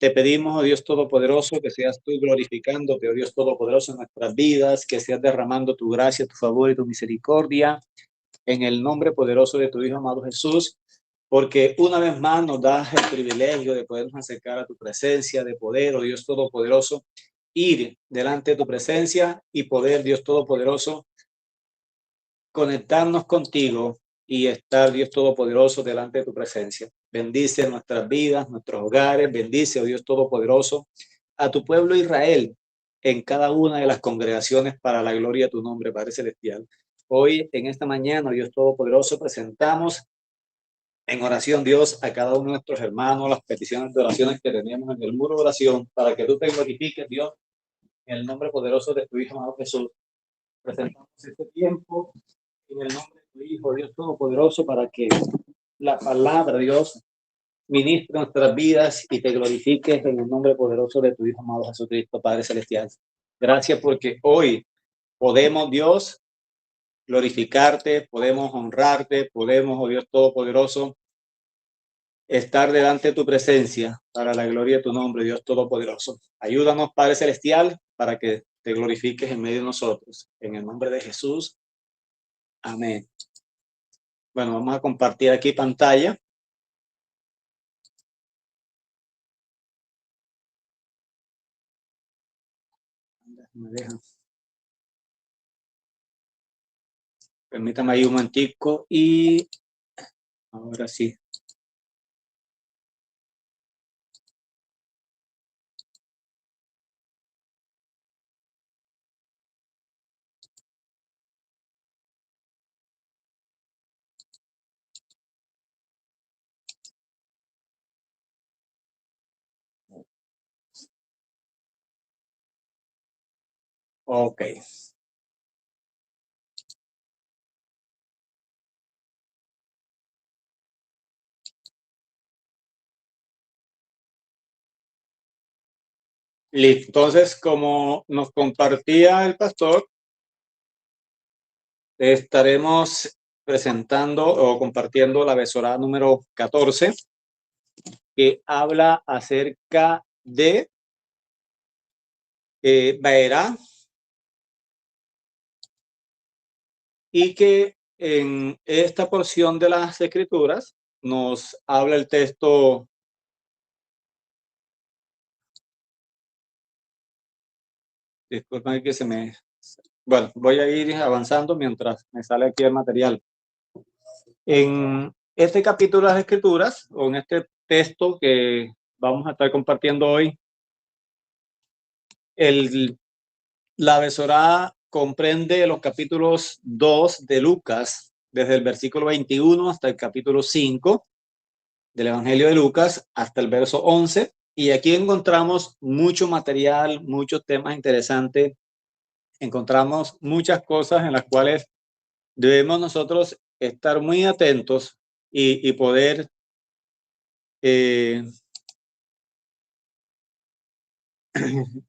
te pedimos, oh Dios Todopoderoso, que seas tú glorificándote, oh Dios Todopoderoso, en nuestras vidas, que seas derramando tu gracia, tu favor y tu misericordia en el nombre poderoso de tu Hijo amado Jesús, porque una vez más nos das el privilegio de podernos acercar a tu presencia, de poder, oh Dios Todopoderoso, ir delante de tu presencia y poder, Dios Todopoderoso, conectarnos contigo y estar, Dios Todopoderoso, delante de tu presencia. Bendice nuestras vidas, nuestros hogares, bendice, oh Dios Todopoderoso, a tu pueblo Israel en cada una de las congregaciones para la gloria de tu nombre, Padre Celestial. Hoy, en esta mañana, Dios Todopoderoso, presentamos en oración, Dios, a cada uno de nuestros hermanos, las peticiones de oraciones que tenemos en el muro de oración, para que tú te glorifiques, Dios, en el nombre poderoso de tu Hijo amado Jesús. Presentamos este tiempo en el nombre de tu Hijo, Dios Todopoderoso, para que la palabra, Dios, ministre nuestras vidas y te glorifiques en el nombre poderoso de tu Hijo amado Jesucristo, Padre Celestial. Gracias porque hoy podemos, Dios, glorificarte, podemos honrarte, podemos, oh Dios Todopoderoso, estar delante de tu presencia para la gloria de tu nombre, Dios Todopoderoso. Ayúdanos, Padre Celestial, para que te glorifiques en medio de nosotros. En el nombre de Jesús. Amén. Bueno, vamos a compartir aquí pantalla. Me dejan. Permítame ahí un momentico y ahora sí. Ok. Listo. Entonces, como nos compartía el pastor, estaremos presentando o compartiendo la Besorá número 14, que habla acerca de Baerá, y que en esta porción de las Escrituras nos habla el texto. Disculpen que se me... Bueno, voy a ir avanzando mientras me sale aquí el material. En este capítulo de las Escrituras, o en este texto que vamos a estar compartiendo hoy, la Besorá comprende los capítulos 2 de Lucas, desde el versículo 21 hasta el capítulo 5 del Evangelio de Lucas, hasta el verso 11. Y aquí encontramos mucho material, muchos temas interesantes. Encontramos muchas cosas en las cuales debemos nosotros estar muy atentos y poder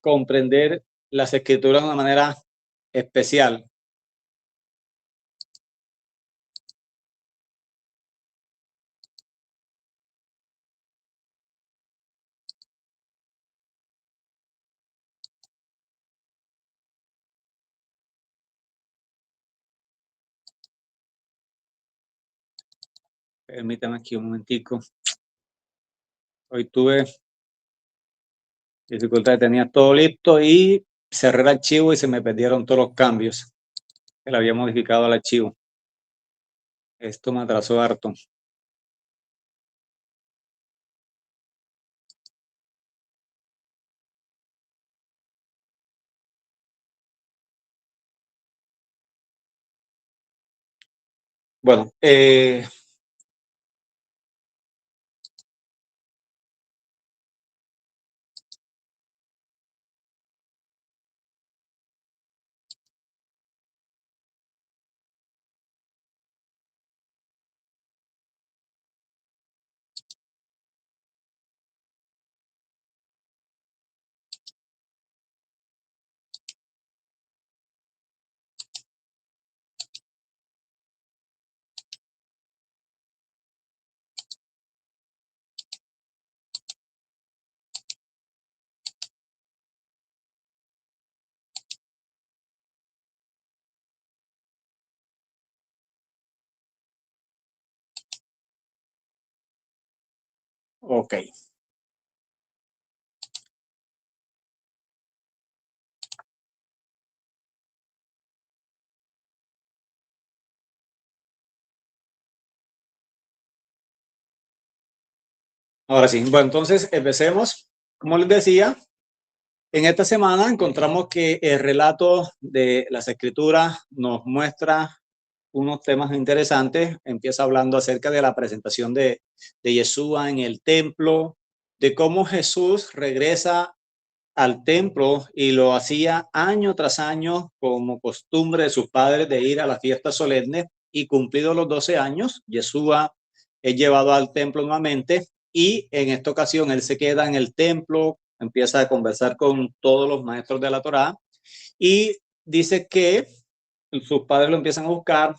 comprender las escrituras de una manera especial. Permítame aquí un momentico. Hoy tuve dificultad, tenía todo listo y cerré el archivo y se me perdieron todos los cambios que le había modificado al archivo. Esto me atrasó harto. Bueno, Ok. Ahora sí, bueno, entonces empecemos. Como les decía, en esta semana encontramos que el relato de las Escrituras nos muestra unos temas interesantes. Empieza hablando acerca de la presentación de Yeshua en el templo, de cómo Jesús regresa al templo y lo hacía año tras año como costumbre de sus padres de ir a las fiestas solemnes, y cumplidos los 12 años, Yeshua es llevado al templo nuevamente, y en esta ocasión él se queda en el templo, empieza a conversar con todos los maestros de la Torá y dice que sus padres lo empiezan a buscar.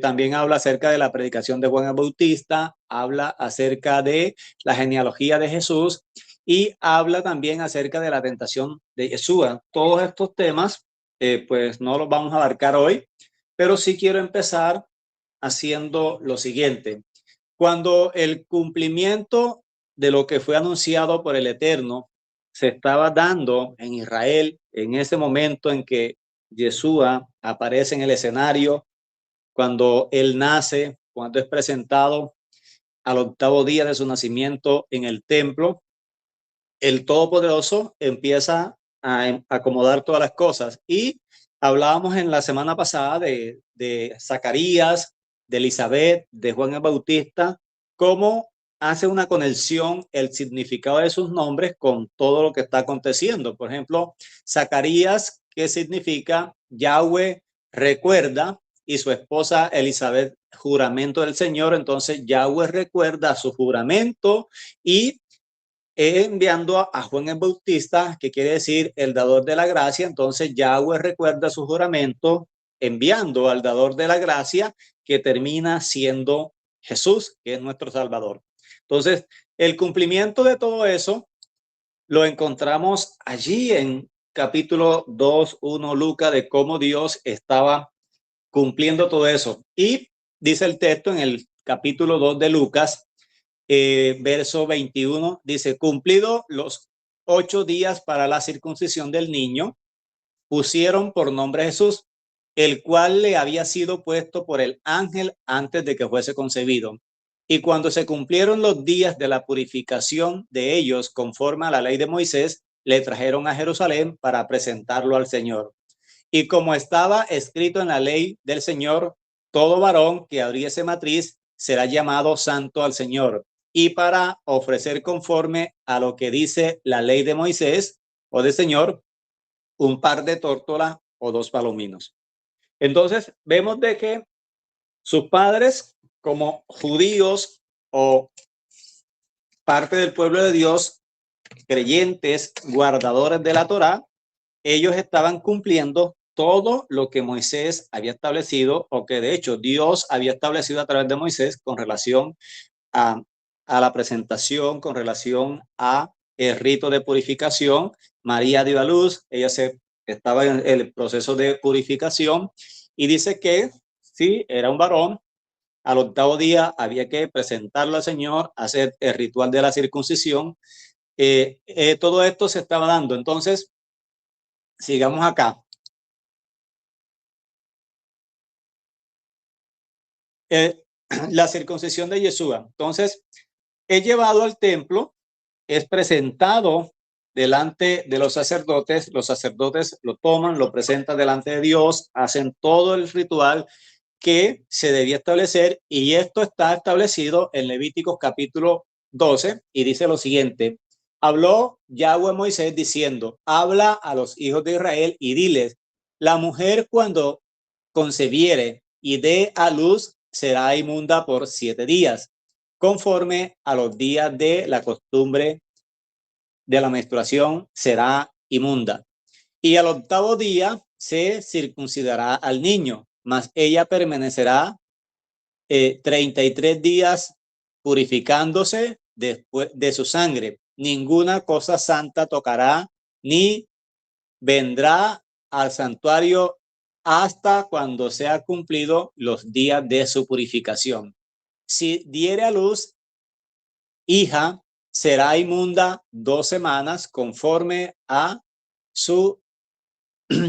También habla acerca de la predicación de Juan el Bautista, habla acerca de la genealogía de Jesús y habla también acerca de la tentación de Yeshua. Todos estos temas, pues no los vamos a abarcar hoy, pero sí quiero empezar haciendo lo siguiente. Cuando el cumplimiento de lo que fue anunciado por el Eterno se estaba dando en Israel, en ese momento en que Yeshua aparece en el escenario, cuando él nace, cuando es presentado al octavo día de su nacimiento en el templo, el Todopoderoso empieza a acomodar todas las cosas. Y hablábamos en la semana pasada de Zacarías, de Elizabeth, de Juan el Bautista, cómo hace una conexión el significado de sus nombres con todo lo que está aconteciendo. Por ejemplo, Zacarías, ¿qué significa? Yahweh recuerda, y su esposa Elizabeth, juramento del Señor. Entonces Yahweh recuerda su juramento y enviando a Juan el Bautista, que quiere decir el dador de la gracia. Entonces Yahweh recuerda su juramento enviando al dador de la gracia, que termina siendo Jesús, que es nuestro Salvador. Entonces, el cumplimiento de todo eso lo encontramos allí en capítulo 2:1 Lucas, de cómo Dios estaba cumpliendo todo eso. Y dice el texto en el capítulo 2 de Lucas, verso 21, dice: cumplido los 8 días para la circuncisión del niño, pusieron por nombre Jesús, el cual le había sido puesto por el ángel antes de que fuese concebido. Y cuando se cumplieron los días de la purificación de ellos conforme a la ley de Moisés, le trajeron a Jerusalén para presentarlo al Señor. Y como estaba escrito en la ley del Señor, todo varón que abriese matriz será llamado santo al Señor. Y para ofrecer conforme a lo que dice la ley de Moisés o del Señor, un par de tórtolas o 2 palominos. Entonces vemos de que sus padres, como judíos o parte del pueblo de Dios, creyentes, guardadores de la Torá, ellos estaban cumpliendo todo lo que Moisés había establecido, o que de hecho Dios había establecido a través de Moisés, con relación a, a la presentación, con relación a el rito de purificación. María dio a luz, ella estaba en el proceso de purificación, y dice que sí, era un varón. Al octavo día había que presentarlo al Señor, hacer el ritual de la circuncisión. Todo esto se estaba dando. Entonces, sigamos acá. Eh, la circuncisión de Yeshua. Entonces, es llevado al templo, es presentado delante de los sacerdotes lo toman, lo presentan delante de Dios, hacen todo el ritual que se debía establecer, y esto está establecido en Levíticos capítulo 12, y dice lo siguiente: habló Yahweh Moisés diciendo, habla a los hijos de Israel y diles, la mujer cuando concebiere y dé a luz será inmunda por 7 días, conforme a los días de la costumbre de la menstruación será inmunda. Y al octavo día se circuncidará al niño, mas ella permanecerá 33 días purificándose después de su sangre. Ninguna cosa santa tocará, ni vendrá al santuario hasta cuando sea cumplido los días de su purificación. Si diere a luz hija, será inmunda 2 semanas conforme a su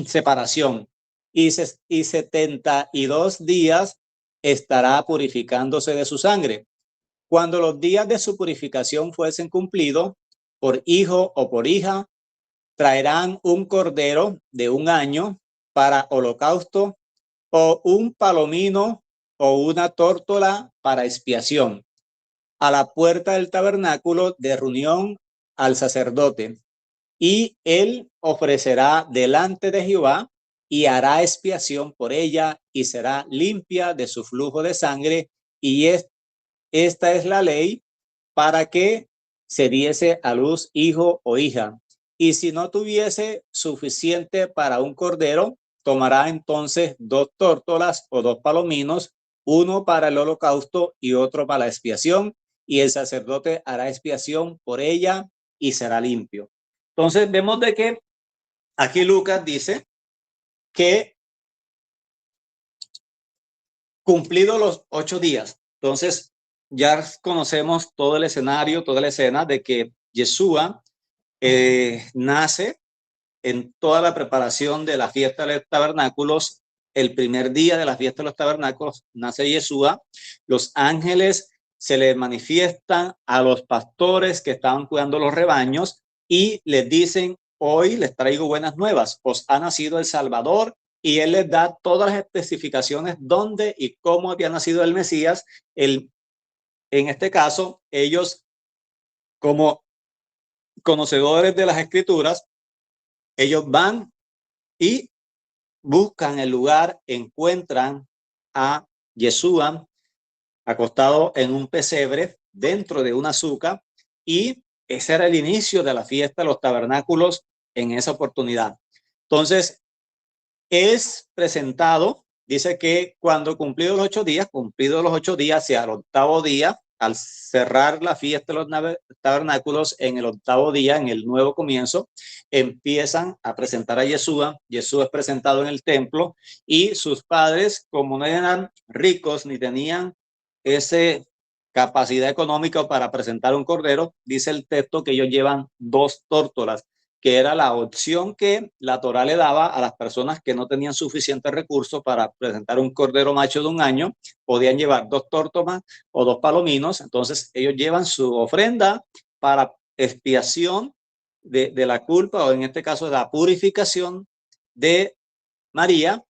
separación, y 72 días estará purificándose de su sangre. Cuando los días de su purificación fuesen cumplidos, por hijo o por hija, traerán un cordero de 1 año para holocausto, o un palomino o una tórtola para expiación, a la puerta del tabernáculo de reunión al sacerdote, y él ofrecerá delante de Jehová y hará expiación por ella y será limpia de su flujo de sangre. Y esta es la ley para que se diese a luz hijo o hija. Y si no tuviese suficiente para un cordero, tomará entonces 2 tórtolas o 2 palominos, uno para el holocausto y otro para la expiación, y el sacerdote hará expiación por ella y será limpio. Entonces vemos de que aquí Lucas dice que cumplidos los 8 días, entonces ya conocemos todo el escenario, toda la escena de que Yeshua nace en toda la preparación de la fiesta de los tabernáculos. El primer día de la fiesta de los tabernáculos nace Yeshua. Los ángeles se le manifiestan a los pastores que estaban cuidando los rebaños y les dicen: hoy les traigo buenas nuevas, os ha nacido el Salvador. Y él les da todas las especificaciones dónde y cómo había nacido el Mesías. En este caso, ellos, como conocedores de las escrituras, ellos van y buscan el lugar, encuentran a Yeshua acostado en un pesebre dentro de una azúcar, y ese era el inicio de la fiesta de los tabernáculos en esa oportunidad. Entonces, es presentado, dice que cuando cumplidos los 8 días, sea el 8º día, al cerrar la fiesta de los tabernáculos, en el 8º día, en el nuevo comienzo, empiezan a presentar a Yeshua. Yeshua es presentado en el templo, y sus padres, como no eran ricos ni tenían esa capacidad económica para presentar un cordero, dice el texto que ellos llevan 2 tórtolas, que era la opción que la Torá le daba a las personas que no tenían suficientes recursos para presentar un cordero macho de 1 año. Podían llevar 2 tórtolas o 2 palominos. Entonces ellos llevan su ofrenda para expiación de la culpa, o en este caso de la purificación de María,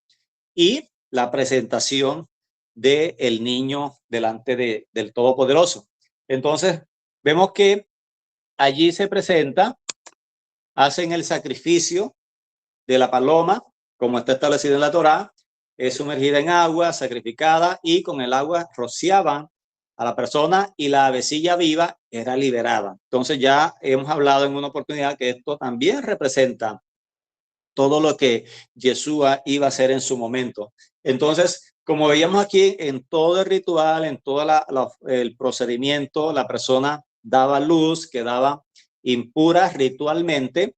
y la presentación del niño delante del Todopoderoso. Entonces vemos que allí se presenta, hacen el sacrificio de la paloma, como está establecido en la Torá. Es sumergida en agua, sacrificada, y con el agua rociaban a la persona, y la avecilla viva era liberada. Entonces ya hemos hablado en una oportunidad que esto también representa todo lo que Yeshua iba a hacer en su momento. Entonces, como veíamos aquí, en todo el ritual, en todo el procedimiento, la persona daba luz, quedaba impura ritualmente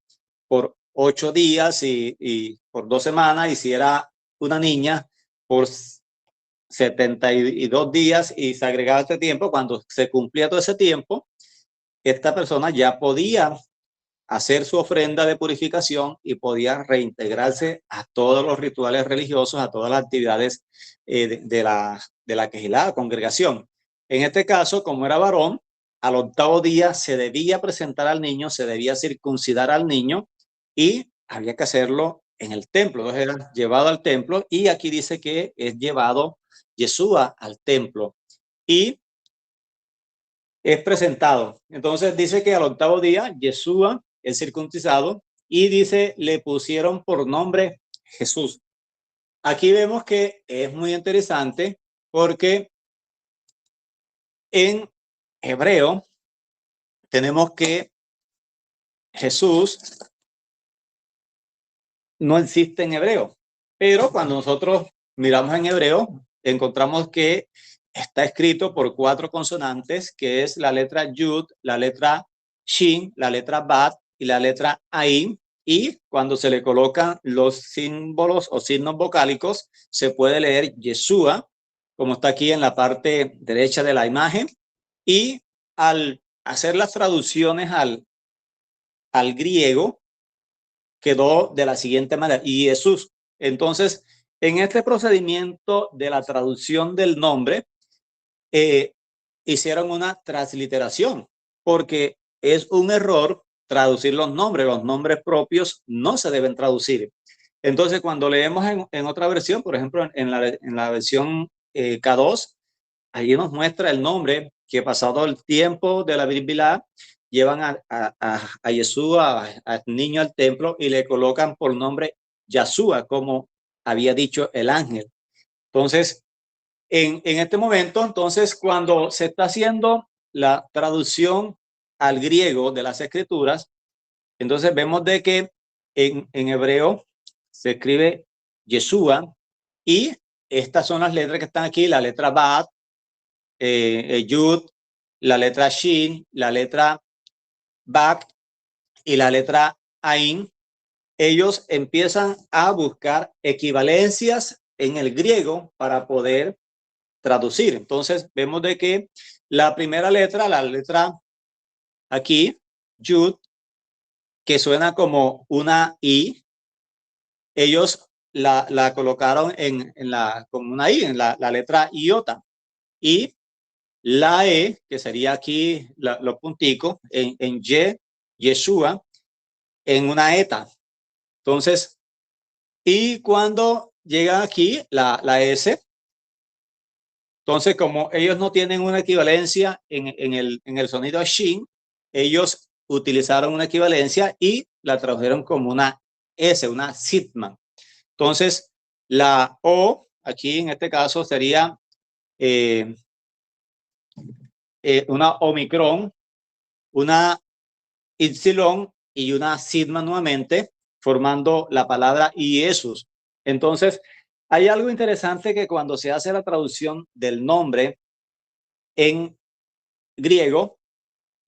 por 8 días y por 2 semanas, y si era una niña, por 72 días, y se agregaba este tiempo. Cuando se cumplía todo ese tiempo, esta persona ya podía hacer su ofrenda de purificación y podía reintegrarse a todos los rituales religiosos, a todas las actividades de la quejilá, congregación. En este caso, como era varón, al 8º día se debía presentar al niño, se debía circuncidar al niño, y había que hacerlo en el templo. Entonces era llevado al templo, y aquí dice que es llevado Yeshua al templo y es presentado. Entonces dice que al 8º día Yeshua es circuncidado, y dice le pusieron por nombre Jesús. Aquí vemos que es muy interesante, porque en hebreo tenemos que Jesús no existe en hebreo, pero cuando nosotros miramos en hebreo, encontramos que está escrito por 4 consonantes, que es la letra Yud, la letra Shin, la letra Bat y la letra Ain. Y cuando se le colocan los símbolos o signos vocálicos, se puede leer Yeshua, como está aquí en la parte derecha de la imagen. Y al hacer las traducciones al griego, quedó de la siguiente manera: y Jesús. Entonces, en este procedimiento de la traducción del nombre, hicieron una transliteración, porque es un error traducir los nombres propios no se deben traducir. Entonces, cuando leemos en otra versión, por ejemplo, en la versión K2, ahí nos muestra el nombre que pasado el tiempo de la Biblia llevan a Jesús, al niño al templo, y le colocan por nombre Yahshua, como había dicho el ángel. Entonces, en este momento, entonces, cuando se está haciendo la traducción al griego de las escrituras, entonces vemos de que en hebreo se escribe Yeshua, y estas son las letras que están aquí: la letra Bat, Yud, la letra Shin, la letra Bak y la letra Ain. Ellos empiezan a buscar equivalencias en el griego para poder traducir. Entonces vemos de que la primera letra, la letra aquí, Yud, que suena como una I, ellos la colocaron como una I, en la letra iota. Y la E, que sería aquí los punticos, en Y, Yeshua, en una eta. Entonces, y cuando llega aquí la S, entonces, como ellos no tienen una equivalencia en el sonido Shin, ellos utilizaron una equivalencia y la tradujeron como una S, una Sitman. Entonces, la O, aquí en este caso, sería una Omicron, una Ipsilon y una Sigma nuevamente, formando la palabra Jesús. Entonces, hay algo interesante, que cuando se hace la traducción del nombre en griego,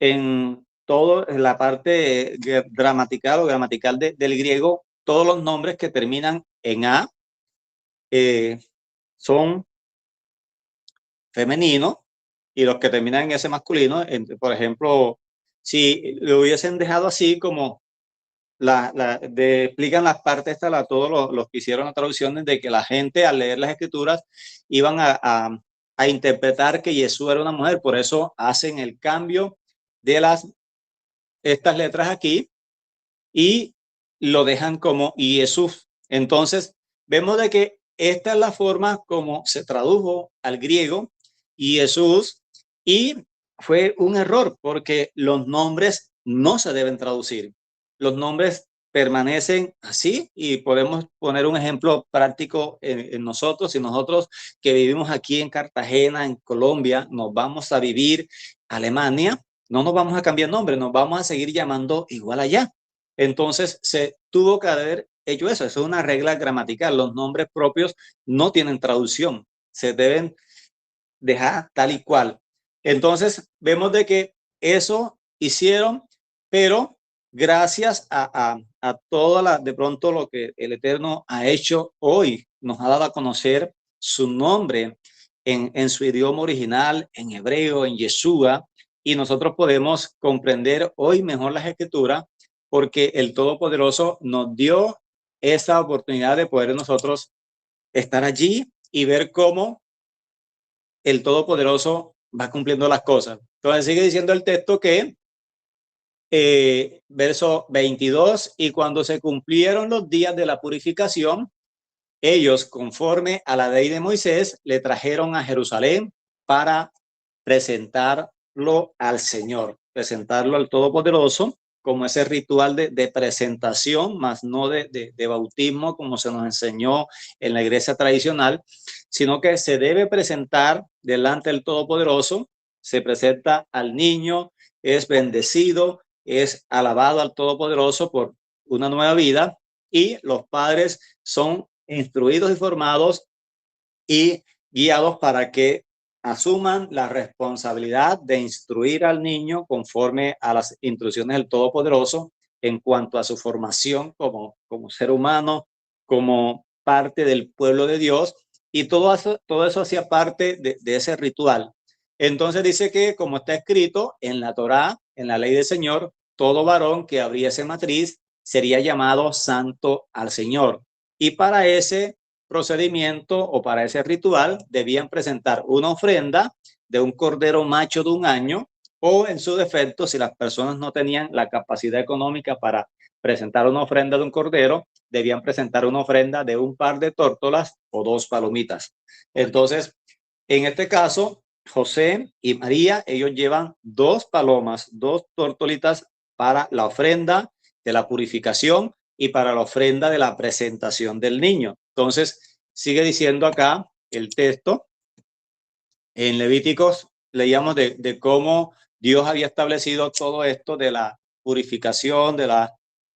en todo la parte gramatical o gramatical del griego, todos los nombres que terminan en A son femeninos, y los que terminan en S masculino. Por ejemplo, si lo hubiesen dejado así como explican las partes, todos los que hicieron las traducciones, de que la gente al leer las escrituras iban a interpretar que Jesús era una mujer. Por eso hacen el cambio de estas letras aquí y lo dejan como Jesús. Entonces vemos de que esta es la forma como se tradujo al griego Jesús, y fue un error, porque los nombres no se deben traducir. Los nombres permanecen así, y podemos poner un ejemplo práctico en nosotros. Si nosotros, que vivimos aquí en Cartagena, en Colombia, nos vamos a vivir a Alemania, no nos vamos a cambiar nombre, nos vamos a seguir llamando igual allá. Entonces se tuvo que haber hecho eso. Eso es una regla gramatical. Los nombres propios no tienen traducción, se deben dejar tal y cual. Entonces vemos de que eso hicieron, pero gracias a toda de pronto lo que el Eterno ha hecho hoy, nos ha dado a conocer su nombre en su idioma original, en hebreo, en Yeshua, y nosotros podemos comprender hoy mejor las escrituras, porque el Todopoderoso nos dio esa oportunidad de poder nosotros estar allí y ver cómo el Todopoderoso va cumpliendo las cosas. Entonces sigue diciendo el texto que, verso 22, y cuando se cumplieron los días de la purificación, ellos, conforme a la ley de Moisés, le trajeron a Jerusalén para presentarlo al Señor, presentarlo al Todopoderoso, como ese ritual de presentación, más no de bautismo, como se nos enseñó en la iglesia tradicional, sino que se debe presentar delante del Todopoderoso. Se presenta al niño, es bendecido, es alabado al Todopoderoso por una nueva vida, y los padres son instruidos y formados y guiados para que asuman la responsabilidad de instruir al niño conforme a las instrucciones del Todopoderoso en cuanto a su formación como ser humano, como parte del pueblo de Dios. Y todo eso hacía parte de ese ritual. Entonces dice que, como está escrito en la Torá, en la ley del Señor, todo varón que abriese matriz sería llamado santo al Señor. Y para ese procedimiento o para ese ritual debían presentar una ofrenda de un cordero macho de 1 año, o en su defecto, si las personas no tenían la capacidad económica para presentar una ofrenda de un cordero, debían presentar una ofrenda de un par de tórtolas o 2 palomitas. Entonces, en este caso, José y María, ellos llevan 2 palomas, 2 tortolitas para la ofrenda de la purificación y para la ofrenda de la presentación del niño. Entonces, sigue diciendo acá el texto, en Levíticos leíamos de cómo Dios había establecido todo esto de la purificación, de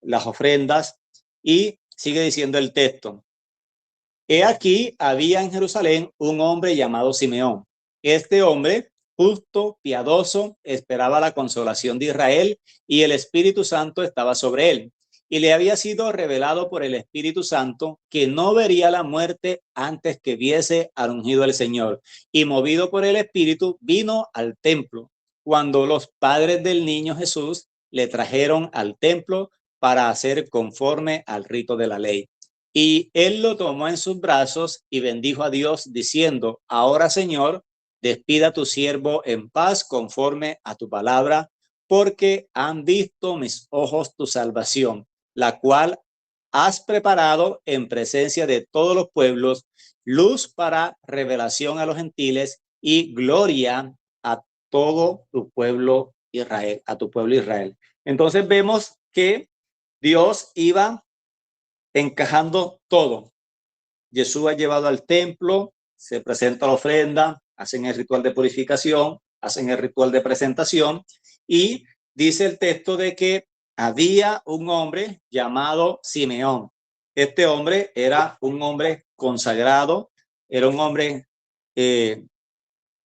las ofrendas, y sigue diciendo el texto: he aquí, había en Jerusalén un hombre llamado Simeón. Este hombre, justo, piadoso, esperaba la consolación de Israel, y el Espíritu Santo estaba sobre él. Y le había sido revelado por el Espíritu Santo que no vería la muerte antes que viese al ungido del Señor. Y movido por el Espíritu, vino al templo. Cuando los padres del niño Jesús le trajeron al templo para hacer conforme al rito de la ley. Y él lo tomó en sus brazos y bendijo a Dios diciendo: ahora, Señor, despida a tu siervo en paz conforme a tu palabra, porque han visto mis ojos tu salvación, la cual has preparado en presencia de todos los pueblos, luz para revelación a los gentiles y gloria a todo tu pueblo Israel, a tu pueblo Israel. Entonces vemos que Dios iba encajando todo. Jesús ha llevado al templo, se presenta la ofrenda, hacen el ritual de purificación, hacen el ritual de presentación, y dice el texto de que había un hombre llamado Simeón. Este hombre era un hombre consagrado, era un hombre que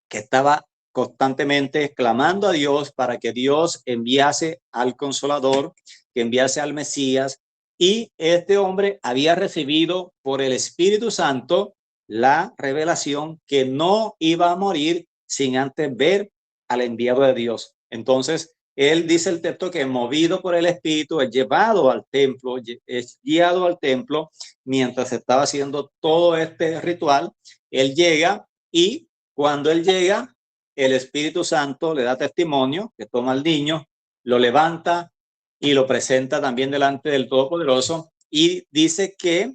estaba constantemente clamando a Dios para que Dios enviase al Consolador, que enviase al Mesías. Y este hombre había recibido por el Espíritu Santo la revelación que no iba a morir sin antes ver al enviado de Dios. Entonces, él dice el texto que, movido por el Espíritu, es llevado al templo, es guiado al templo mientras estaba haciendo todo este ritual. Él llega, y cuando él llega, el Espíritu Santo le da testimonio, que toma al niño, lo levanta y lo presenta también delante del Todopoderoso, y dice que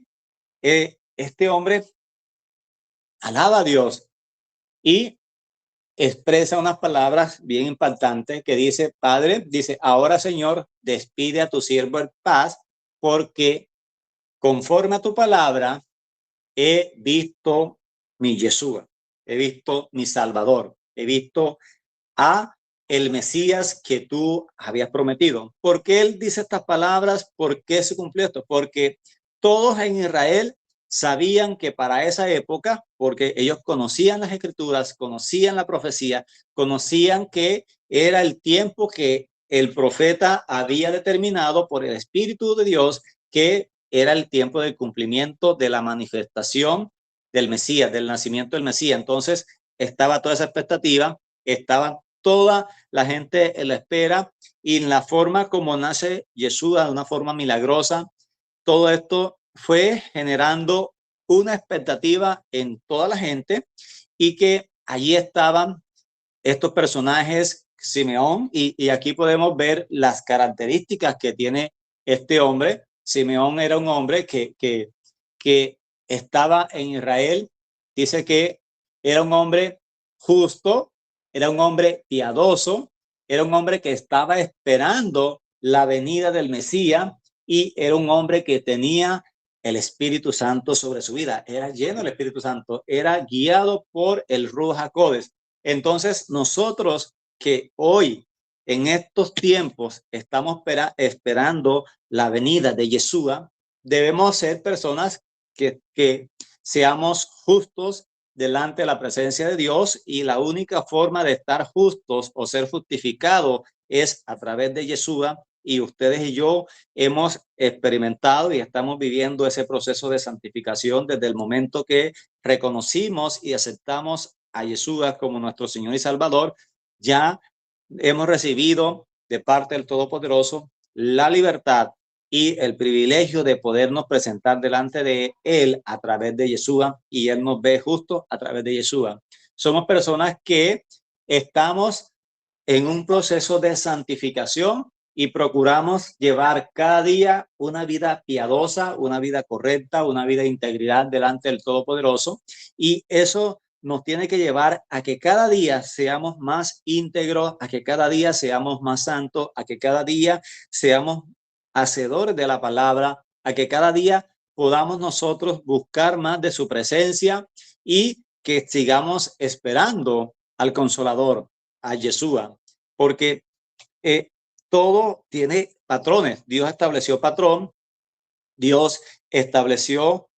este hombre alaba a Dios y expresa unas palabras bien impactantes que dice: Padre, dice, ahora, Señor, despide a tu siervo en paz, porque conforme a tu palabra he visto mi Yeshua, he visto mi Salvador, he visto a el Mesías que tú habías prometido. ¿Por qué él dice estas palabras? ¿Por qué se cumplió esto? Porque todos en Israel sabían que para esa época, porque ellos conocían las escrituras, conocían la profecía, conocían que era el tiempo que el profeta había determinado por el Espíritu de Dios, que era el tiempo del cumplimiento de la manifestación del Mesías, del nacimiento del Mesías. Entonces estaba toda esa expectativa, estaba toda la gente en la espera, y en la forma como nace Yeshua, de una forma milagrosa, todo esto fue generando una expectativa en toda la gente, y que allí estaban estos personajes, Simeón, y aquí podemos ver las características que tiene este hombre. Simeón era un hombre que estaba en Israel, dice que era un hombre justo, era un hombre piadoso, era un hombre que estaba esperando la venida del Mesías, y era un hombre que tenía el Espíritu Santo sobre su vida, era lleno del Espíritu Santo, era guiado por el Ruach HaKodesh. Entonces, nosotros que hoy, en estos tiempos, estamos esperando la venida de Yeshua, debemos ser personas que seamos justos delante de la presencia de Dios, y la única forma de estar justos o ser justificados es a través de Yeshua, y ustedes y yo hemos experimentado y estamos viviendo ese proceso de santificación desde el momento que reconocimos y aceptamos a Yeshua como nuestro Señor y Salvador, ya hemos recibido de parte del Todopoderoso la libertad y el privilegio de podernos presentar delante de Él a través de Yeshua, y Él nos ve justo a través de Yeshua. Somos personas que estamos en un proceso de santificación y procuramos llevar cada día una vida piadosa, una vida correcta, una vida de integridad delante del Todopoderoso, y eso nos tiene que llevar a que cada día seamos más íntegros, a que cada día seamos más santos, a que cada día seamos hacedores de la palabra, a que cada día podamos nosotros buscar más de su presencia y que sigamos esperando al Consolador, a Yeshua, porque todo tiene patrones. Dios estableció patrón, Dios estableció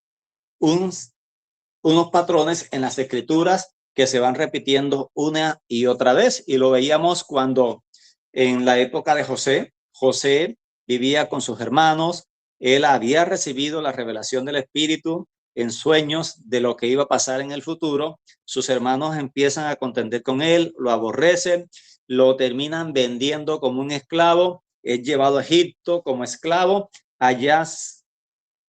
unos patrones en las escrituras que se van repitiendo una y otra vez, y lo veíamos cuando en la época de José vivía con sus hermanos. Él había recibido la revelación del Espíritu en sueños de lo que iba a pasar en el futuro. Sus hermanos empiezan a contender con él, lo aborrecen, lo terminan vendiendo como un esclavo, es llevado a Egipto como esclavo. Allá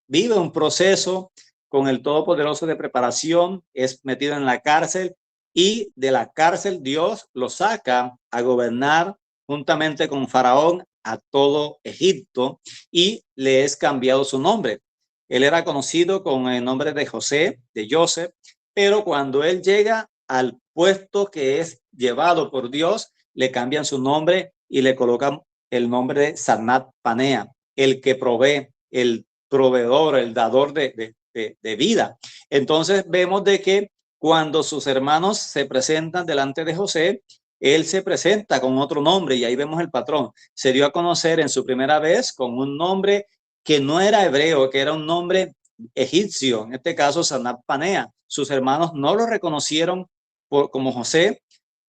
vive un proceso con el Todopoderoso de preparación, es metido en la cárcel, y de la cárcel Dios lo saca a gobernar juntamente con Faraón a todo Egipto, y le es cambiado su nombre. Él era conocido con el nombre de José, de Joseph, pero cuando él llega al puesto que es llevado por Dios, le cambian su nombre y le colocan el nombre de Sanat Panea, el que provee, el proveedor, el dador de vida. Entonces vemos de que cuando sus hermanos se presentan delante de José, él se presenta con otro nombre, y ahí vemos el patrón. Se dio a conocer en su primera vez con un nombre que no era hebreo, que era un nombre egipcio, en este caso Sanat Panea. Sus hermanos no lo reconocieron como José,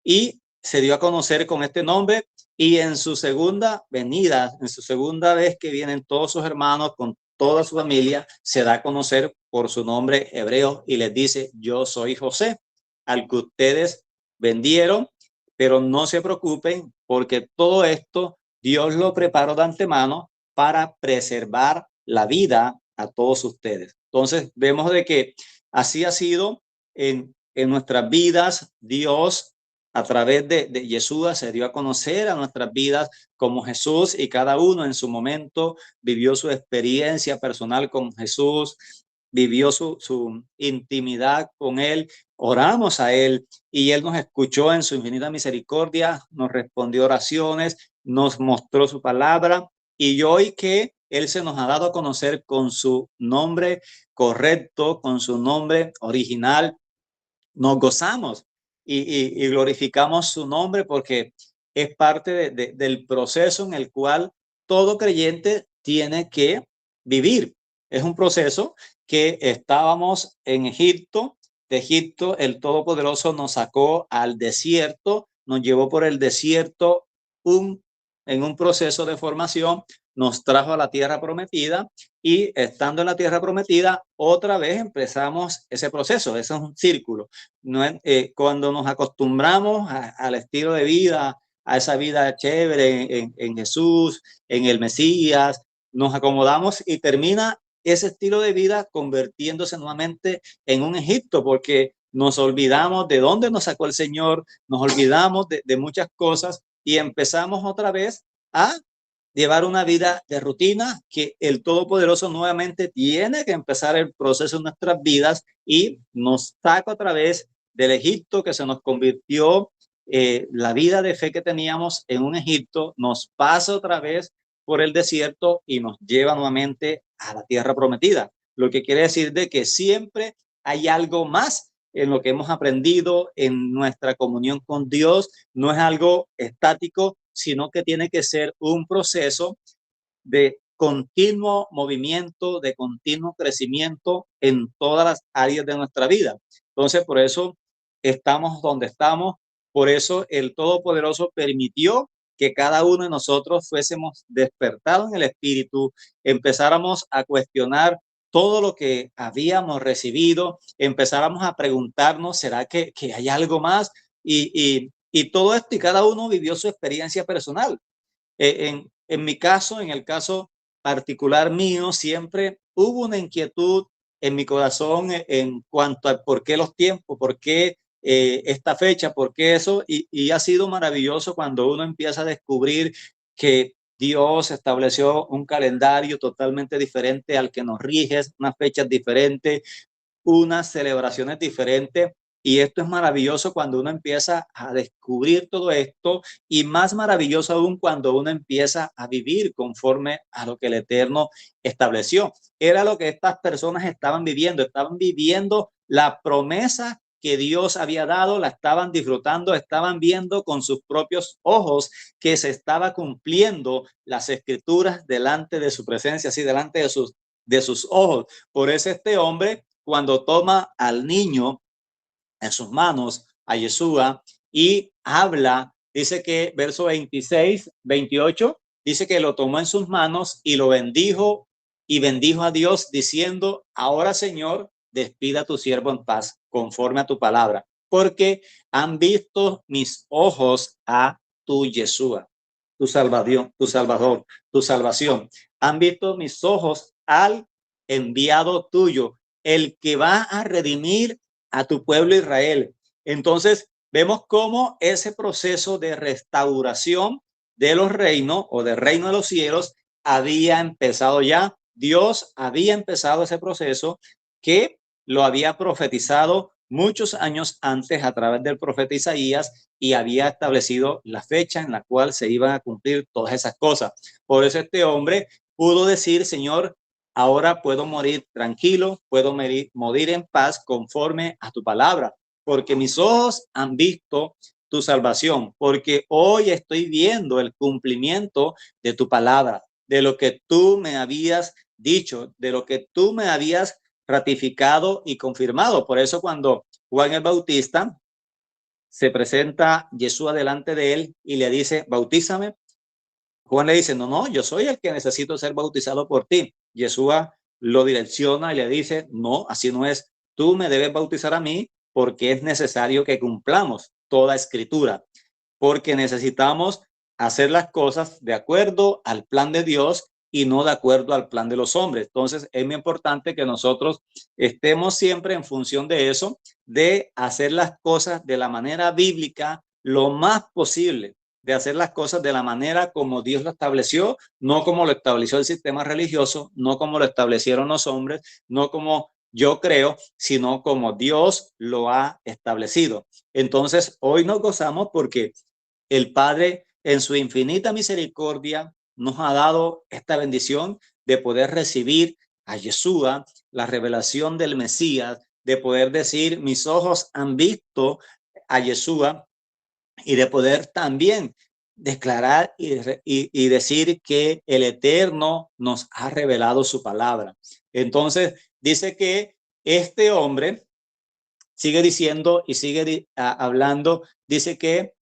y se dio a conocer con este nombre. Y en su segunda venida, en su segunda vez que vienen todos sus hermanos con toda su familia, se da a conocer por su nombre hebreo y les dice: yo soy José, al que ustedes vendieron, pero no se preocupen, porque todo esto Dios lo preparó de antemano para preservar la vida a todos ustedes. Entonces vemos de que así ha sido en nuestras vidas. Dios a través de Yeshua se dio a conocer a nuestras vidas como Jesús, y cada uno en su momento vivió su experiencia personal con Jesús, vivió su intimidad con Él, oramos a Él y Él nos escuchó en su infinita misericordia, nos respondió oraciones, nos mostró su palabra, y hoy que Él se nos ha dado a conocer con su nombre correcto, con su nombre original, nos gozamos y glorificamos su nombre, porque es parte del proceso en el cual todo creyente tiene que vivir. Es un proceso que estábamos en Egipto. De Egipto el Todopoderoso nos sacó al desierto, nos llevó por el desierto en un proceso de formación, nos trajo a la tierra prometida, y estando en la tierra prometida, otra vez empezamos ese proceso. Eso es un círculo. No es, cuando nos acostumbramos al estilo de vida, a esa vida chévere en Jesús, en el Mesías, nos acomodamos y termina ese estilo de vida convirtiéndose nuevamente en un Egipto, porque nos olvidamos de dónde nos sacó el Señor, nos olvidamos de muchas cosas, y empezamos otra vez a llevar una vida de rutina, que el Todopoderoso nuevamente tiene que empezar el proceso en nuestras vidas y nos saca otra vez del Egipto que se nos convirtió, la vida de fe que teníamos en un Egipto, nos pasa otra vez por el desierto y nos lleva nuevamente a la tierra prometida. Lo que quiere decir de que siempre hay algo más en lo que hemos aprendido en nuestra comunión con Dios. No es algo estático, sino que tiene que ser un proceso de continuo movimiento, de continuo crecimiento en todas las áreas de nuestra vida. Entonces, por eso estamos donde estamos, por eso el Todopoderoso permitió que cada uno de nosotros fuésemos despertados en el espíritu, empezáramos a cuestionar todo lo que habíamos recibido, empezáramos a preguntarnos, ¿será que hay algo más? Y todo esto, y cada uno vivió su experiencia personal. En mi caso, en el caso particular mío, siempre hubo una inquietud en mi corazón en cuanto a por qué los tiempos, por qué esta fecha, por qué eso, y ha sido maravilloso cuando uno empieza a descubrir que Dios estableció un calendario totalmente diferente al que nos rige, unas fechas diferentes, unas celebraciones diferentes. Y esto es maravilloso cuando uno empieza a descubrir todo esto, y más maravilloso aún cuando uno empieza a vivir conforme a lo que el Eterno estableció. Era lo que estas personas estaban viviendo la promesa que Dios había dado, la estaban disfrutando, estaban viendo con sus propios ojos que se estaba cumpliendo las escrituras delante de su presencia, así delante de sus ojos. Por eso este hombre, cuando toma al niño en sus manos, a Yeshua, y habla, dice que verso 26, 28, dice que lo tomó en sus manos y lo bendijo, y bendijo a Dios diciendo: ahora, Señor, despida a tu siervo en paz, conforme a tu palabra, porque han visto mis ojos a tu Yeshua, tu salvación. Han visto mis ojos al enviado tuyo, el que va a redimir a tu pueblo Israel. Entonces, vemos cómo ese proceso de restauración de los reinos o del reino de los cielos había empezado ya. Dios había empezado ese proceso que lo había profetizado muchos años antes a través del profeta Isaías, y había establecido la fecha en la cual se iban a cumplir todas esas cosas. Por eso este hombre pudo decir: Señor, ahora puedo morir tranquilo, puedo morir en paz conforme a tu palabra, porque mis ojos han visto tu salvación, porque hoy estoy viendo el cumplimiento de tu palabra, de lo que tú me habías dicho, de lo que tú me habías ratificado y confirmado. Por eso cuando Juan el Bautista se presenta Jesús delante de él y le dice: bautízame, Juan le dice: no, no, yo soy el que necesito ser bautizado por ti. Yeshua lo direcciona y le dice: no, así no es. Tú me debes bautizar a mí, porque es necesario que cumplamos toda escritura, porque necesitamos hacer las cosas de acuerdo al plan de Dios y no de acuerdo al plan de los hombres. Entonces es muy importante que nosotros estemos siempre en función de eso, de hacer las cosas de la manera bíblica lo más posible, de hacer las cosas de la manera como Dios lo estableció, no como lo estableció el sistema religioso, no como lo establecieron los hombres, no como yo creo, sino como Dios lo ha establecido. Entonces, hoy nos gozamos porque el Padre, en su infinita misericordia, nos ha dado esta bendición de poder recibir a Yeshua, la revelación del Mesías, de poder decir: mis ojos han visto a Yeshua, y de poder también declarar y decir que el Eterno nos ha revelado su palabra. Entonces, dice que este hombre sigue diciendo y sigue hablando, dice que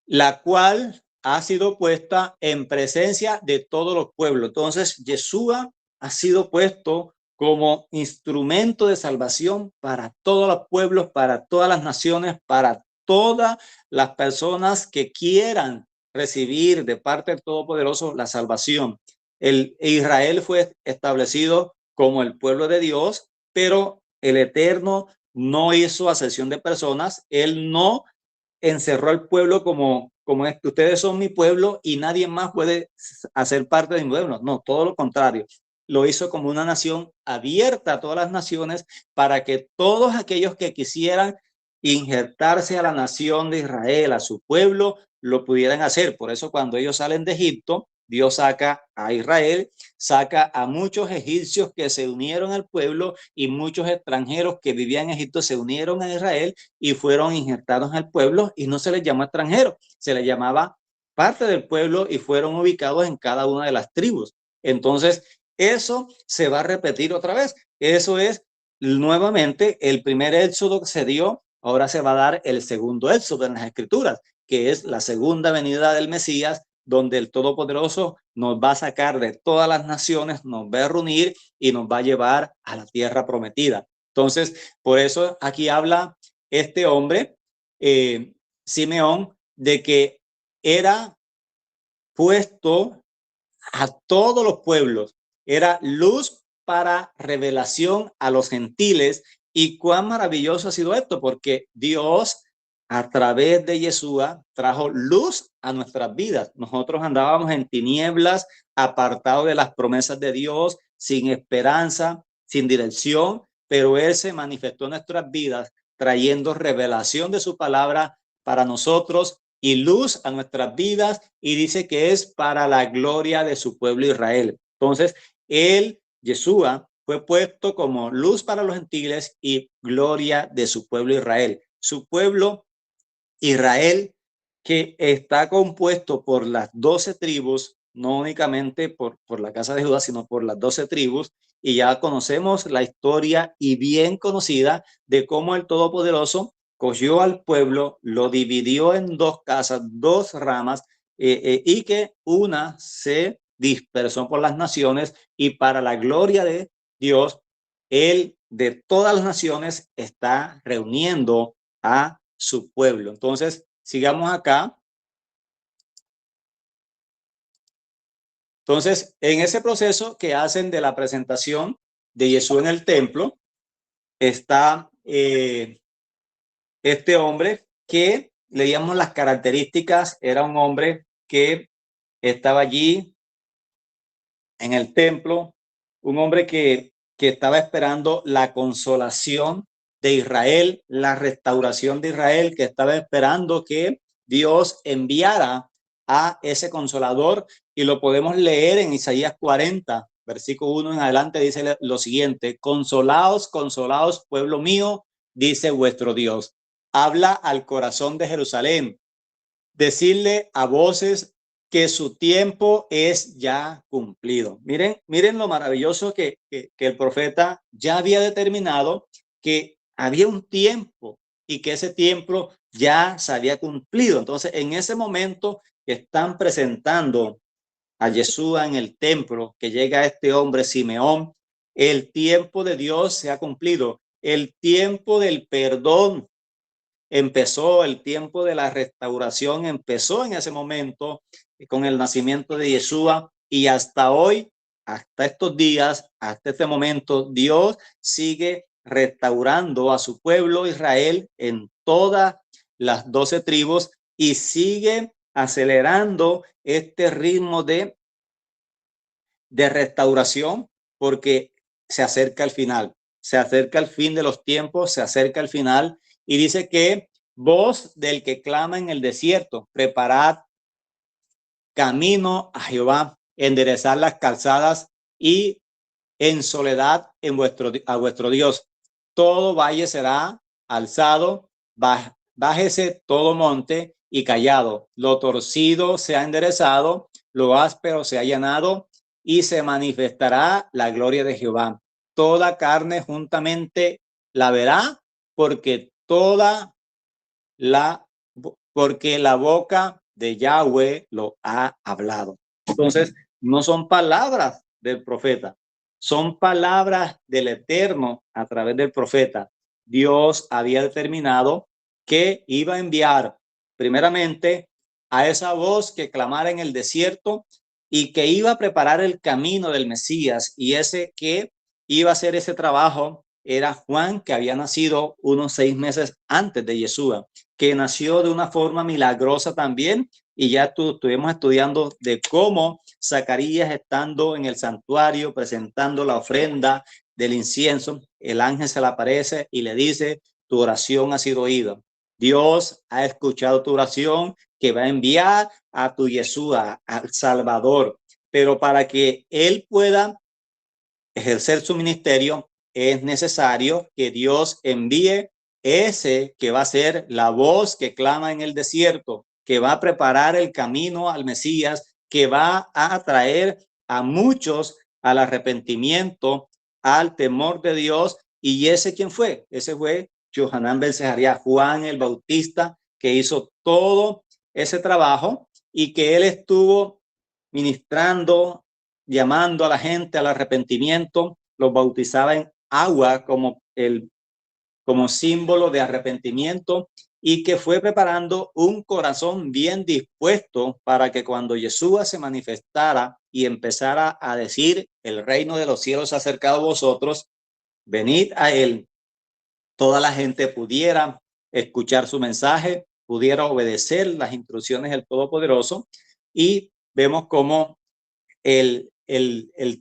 la cual ha sido puesta en presencia de todos los pueblos. Entonces, Yeshua ha sido puesto como instrumento de salvación para todos los pueblos, para todas las naciones, para todas las personas que quieran recibir de parte del Todopoderoso la salvación. Israel fue establecido como el pueblo de Dios, pero el Eterno no hizo acepción de personas. Él no encerró al pueblo como es que ustedes son mi pueblo y nadie más puede hacer parte de mi pueblo. No, todo lo contrario. Lo hizo como una nación abierta a todas las naciones, para que todos aquellos que quisieran injertarse a la nación de Israel, a su pueblo, lo pudieran hacer. Por eso cuando ellos salen de Egipto, Dios saca a Israel, saca a muchos egipcios que se unieron al pueblo, y muchos extranjeros que vivían en Egipto se unieron a Israel y fueron injertados en el pueblo, y no se les llamó extranjeros, se les llamaba parte del pueblo, y fueron ubicados en cada una de las tribus. Entonces, eso se va a repetir otra vez. Eso es nuevamente el primer éxodo que se dio. Ahora se va a dar el segundo éxodo en las escrituras, que es la segunda venida del Mesías, donde el Todopoderoso nos va a sacar de todas las naciones, nos va a reunir y nos va a llevar a la tierra prometida. Entonces, por eso aquí habla este hombre, Simeón, de que era puesto a todos los pueblos, era luz para revelación a los gentiles. Y cuán maravilloso ha sido esto, porque Dios a través de Yeshua trajo luz a nuestras vidas. Nosotros andábamos en tinieblas, apartados de las promesas de Dios, sin esperanza, sin dirección, pero Él se manifestó en nuestras vidas, trayendo revelación de su palabra para nosotros y luz a nuestras vidas, y dice que es para la gloria de su pueblo Israel. Entonces, él, Yeshua, fue puesto como luz para los gentiles y gloria de su pueblo Israel. Su pueblo Israel, que está compuesto por las 12 tribus, no únicamente por la casa de Judá, sino por las 12 tribus, y ya conocemos la historia y bien conocida de cómo el Todopoderoso cogió al pueblo, lo dividió en dos casas, dos ramas, y que una se dispersó por las naciones, y para la gloria de Dios, él de todas las naciones está reuniendo a su pueblo. Entonces, sigamos acá. Entonces, en ese proceso que hacen de la presentación de Jesús en el templo, está este hombre que leíamos las características. Era un hombre que estaba allí en el templo, un hombre que estaba esperando la consolación de Israel, la restauración de Israel, que estaba esperando que Dios enviara a ese consolador, y lo podemos leer en Isaías 40, versículo 1 en adelante. Dice lo siguiente: consolaos, consolaos, pueblo mío, dice vuestro Dios. Habla al corazón de Jerusalén, decirle a voces que su tiempo es ya cumplido. Miren lo maravilloso que el profeta ya había determinado, que había un tiempo y que ese tiempo ya se había cumplido. Entonces, en ese momento que están presentando a Yeshua en el templo, que llega este hombre Simeón, el tiempo de Dios se ha cumplido, el tiempo del perdón empezó, el tiempo de la restauración empezó en ese momento con el nacimiento de Yeshua, y hasta hoy, hasta estos días, hasta este momento, Dios sigue restaurando a su pueblo Israel en todas las 12 tribus, y sigue acelerando este ritmo de restauración, porque se acerca el final, se acerca el fin de los tiempos, se acerca el final. Y dice que voz del que clama en el desierto, preparad camino a Jehová, enderezar las calzadas, y en soledad a vuestro Dios. Todo valle será alzado, bájese todo monte y callado. Lo torcido se ha enderezado, lo áspero se ha llenado, y se manifestará la gloria de Jehová. Toda carne juntamente la verá, porque la porque la boca de Yahweh lo ha hablado. Entonces, no son palabras del profeta, son palabras del Eterno a través del profeta. Dios había determinado que iba a enviar primeramente a esa voz que clamara en el desierto, y que iba a preparar el camino del Mesías, y ese que iba a hacer ese trabajo era Juan, que había nacido unos 6 meses antes de Yeshua, que nació de una forma milagrosa también. Y ya estuvimos estudiando de cómo Zacarías, estando en el santuario presentando la ofrenda del incienso, el ángel se le aparece y le dice: tu oración ha sido oída, Dios ha escuchado tu oración, que va a enviar a tu Yeshua, al Salvador. Pero para que él pueda ejercer su ministerio, es necesario que Dios envíe ese que va a ser la voz que clama en el desierto, que va a preparar el camino al Mesías, que va a atraer a muchos al arrepentimiento, al temor de Dios. ¿Y ese quién fue? Ese fue Johanán ben Zacarías, Juan el Bautista, que hizo todo ese trabajo. y que él estuvo ministrando, llamando a la gente al arrepentimiento, los bautizaba en agua como símbolo de arrepentimiento, y que fue preparando un corazón bien dispuesto para que cuando Yeshua se manifestara y empezara a decir: el reino de los cielos se ha acercado a vosotros, venid a él, toda la gente pudiera escuchar su mensaje, pudiera obedecer las instrucciones del Todopoderoso. Y vemos cómo el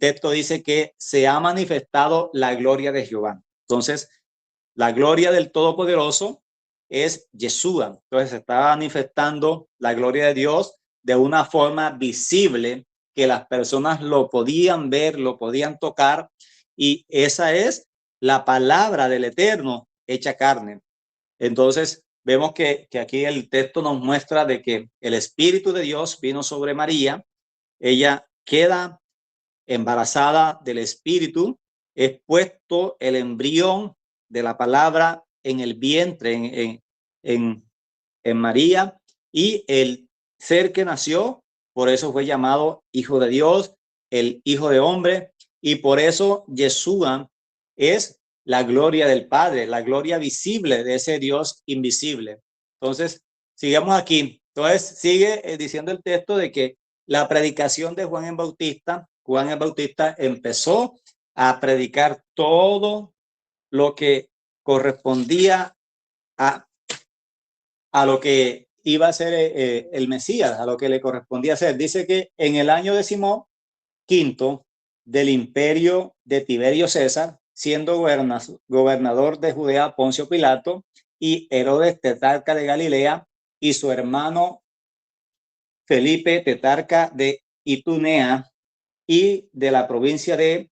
texto dice que se ha manifestado la gloria de Jehová. Entonces, la gloria del Todopoderoso es Yeshua. Entonces, se está manifestando la gloria de Dios de una forma visible, que las personas lo podían ver, lo podían tocar, y esa es la palabra del Eterno hecha carne. Entonces, vemos que aquí el texto nos muestra de que el Espíritu de Dios vino sobre María. Ella queda embarazada del Espíritu, es puesto el embrión de la palabra en el vientre en María, y el ser que nació, por eso fue llamado Hijo de Dios, el Hijo de Hombre, y por eso Yeshua es la gloria del Padre, la gloria visible de ese Dios invisible. Entonces, sigamos aquí. Entonces, sigue diciendo el texto de que la predicación de Juan el Bautista empezó a predicar todo lo que correspondía a lo que iba a ser el Mesías, a lo que le correspondía hacer. Dice que en el año 15 del imperio de Tiberio César, siendo gobernador de Judea Poncio Pilato, y Herodes tetrarca de Galilea, y su hermano Felipe tetrarca de Itunea y de la provincia de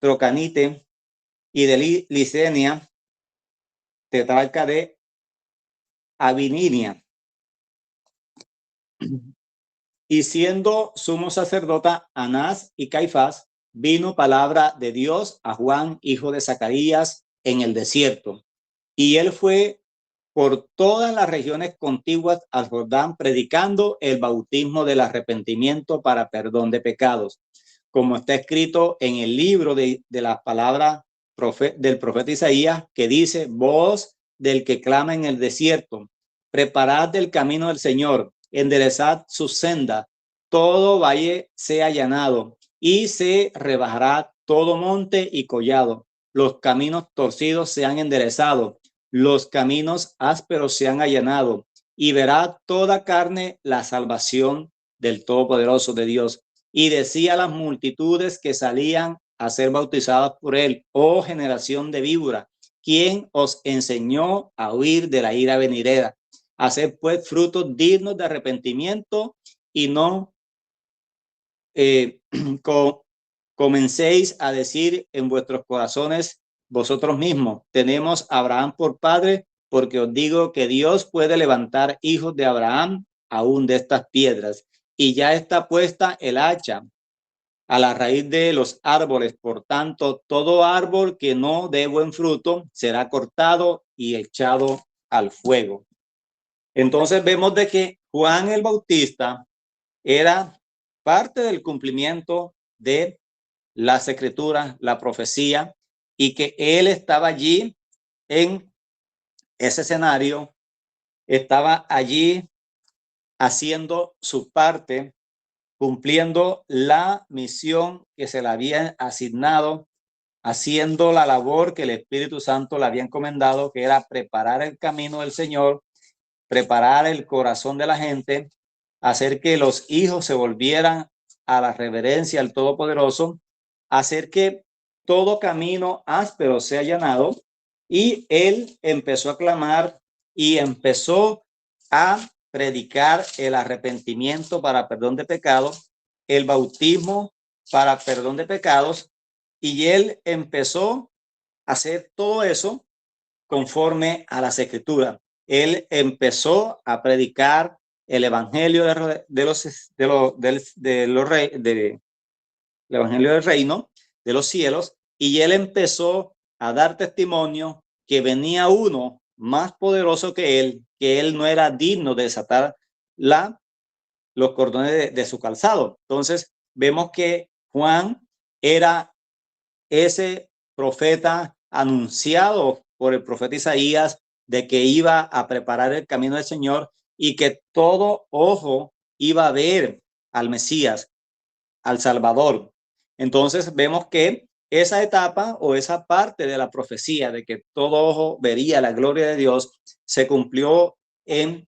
Trocanite, y de Licenia tetrarca de Abininia, y siendo sumo sacerdota Anás y Caifás, vino palabra de Dios a Juan, hijo de Zacarías, en el desierto. Y él fue por todas las regiones contiguas al Jordán, predicando el bautismo del arrepentimiento para perdón de pecados, como está escrito en el libro de las palabras del profeta Isaías, que dice: voz del que clama en el desierto, preparad el camino del Señor, enderezad su senda, todo valle sea allanado, y se rebajará todo monte y collado, los caminos torcidos se han enderezado, los caminos ásperos se han allanado, y verá toda carne la salvación del Todopoderoso de Dios. Y decía a las multitudes que salían a ser bautizadas por él: oh generación de víbora, ¿quién os enseñó a huir de la ira venidera? Haced pues frutos dignos de arrepentimiento, y no comencéis a decir en vuestros corazones vosotros mismos: tenemos a Abraham por padre, porque os digo que Dios puede levantar hijos de Abraham aún de estas piedras. Y ya está puesta el hacha a la raíz de los árboles. Por tanto, todo árbol que no dé buen fruto será cortado y echado al fuego. Entonces vemos de que Juan el Bautista era parte del cumplimiento de las escrituras, la profecía, y que él estaba allí en ese escenario, estaba allí haciendo su parte, cumpliendo la misión que se le había asignado, haciendo la labor que el Espíritu Santo le había encomendado, que era preparar el camino del Señor, preparar el corazón de la gente, hacer que los hijos se volvieran a la reverencia al Todopoderoso, hacer que todo camino áspero sea allanado. Y él empezó a clamar y empezó a predicar el arrepentimiento para perdón de pecados, el bautismo para perdón de pecados, y él empezó a hacer todo eso conforme a las escrituras. Él empezó a predicar el evangelio del evangelio del reino de los cielos, y él empezó a dar testimonio que venía uno más poderoso que él no era digno de desatar los cordones de su calzado. Entonces vemos que Juan era ese profeta anunciado por el profeta Isaías de que iba a preparar el camino del Señor y que todo ojo iba a ver al Mesías, al Salvador. Entonces vemos que esa etapa o esa parte de la profecía de que todo ojo vería la gloria de Dios se cumplió en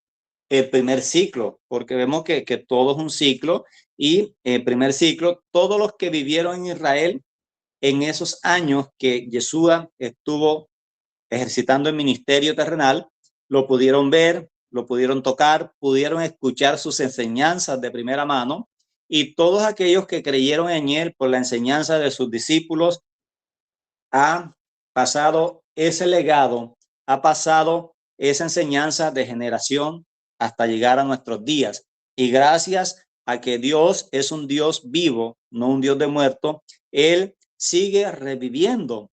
el primer ciclo, porque vemos que todo es un ciclo y el primer ciclo, todos los que vivieron en Israel en esos años que Yeshua estuvo ejercitando el ministerio terrenal, lo pudieron ver, lo pudieron tocar, pudieron escuchar sus enseñanzas de primera mano, y todos aquellos que creyeron en él por la enseñanza de sus discípulos han pasado ese legado, ha pasado esa enseñanza de generación hasta llegar a nuestros días. Y gracias a que Dios es un Dios vivo, no un Dios de muerto, Él sigue reviviendo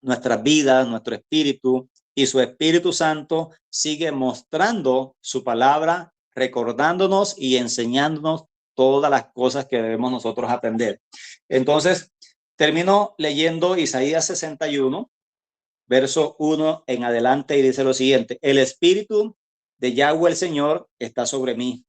nuestras vidas, nuestro espíritu, y su Espíritu Santo sigue mostrando su palabra, recordándonos y enseñándonos todas las cosas que debemos nosotros aprender. Entonces, termino leyendo Isaías 61, verso 1 en adelante, y dice lo siguiente: el Espíritu de Yahweh el Señor está sobre mí,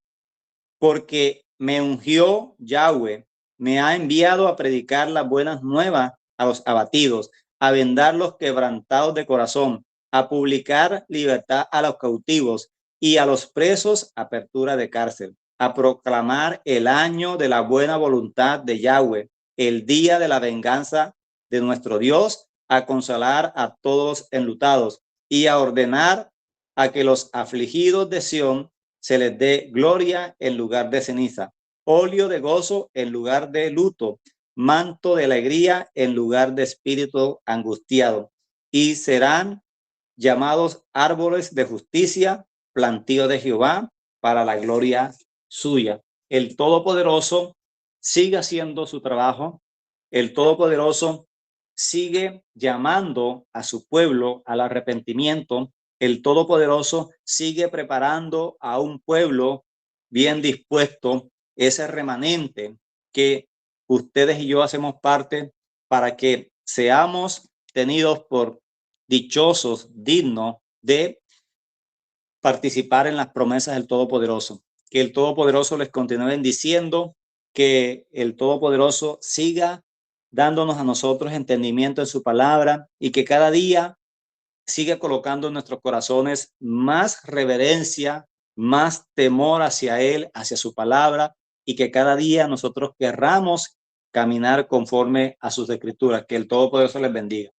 porque me ungió Yahweh, me ha enviado a predicar las buenas nuevas a los abatidos, a vendar los quebrantados de corazón, a publicar libertad a los cautivos y a los presos apertura de cárcel, a proclamar el año de la buena voluntad de Yahweh, el día de la venganza de nuestro Dios, a consolar a todos enlutados y a ordenar a que los afligidos de Sión se les dé gloria en lugar de ceniza, óleo de gozo en lugar de luto, manto de alegría en lugar de espíritu angustiado, y serán llamados árboles de justicia, plantío de Jehová para la gloria suya. El Todopoderoso sigue haciendo su trabajo. El Todopoderoso sigue llamando a su pueblo al arrepentimiento. El Todopoderoso sigue preparando a un pueblo bien dispuesto, ese remanente que ustedes y yo hacemos parte, para que seamos tenidos por dichosos, dignos de participar en las promesas del Todopoderoso. Que el Todopoderoso les continúe bendiciendo, que el Todopoderoso siga dándonos a nosotros entendimiento en su palabra, y que cada día siga colocando en nuestros corazones más reverencia, más temor hacia Él, hacia su palabra, y que cada día nosotros querramos caminar conforme a sus escrituras. Que el Todopoderoso les bendiga.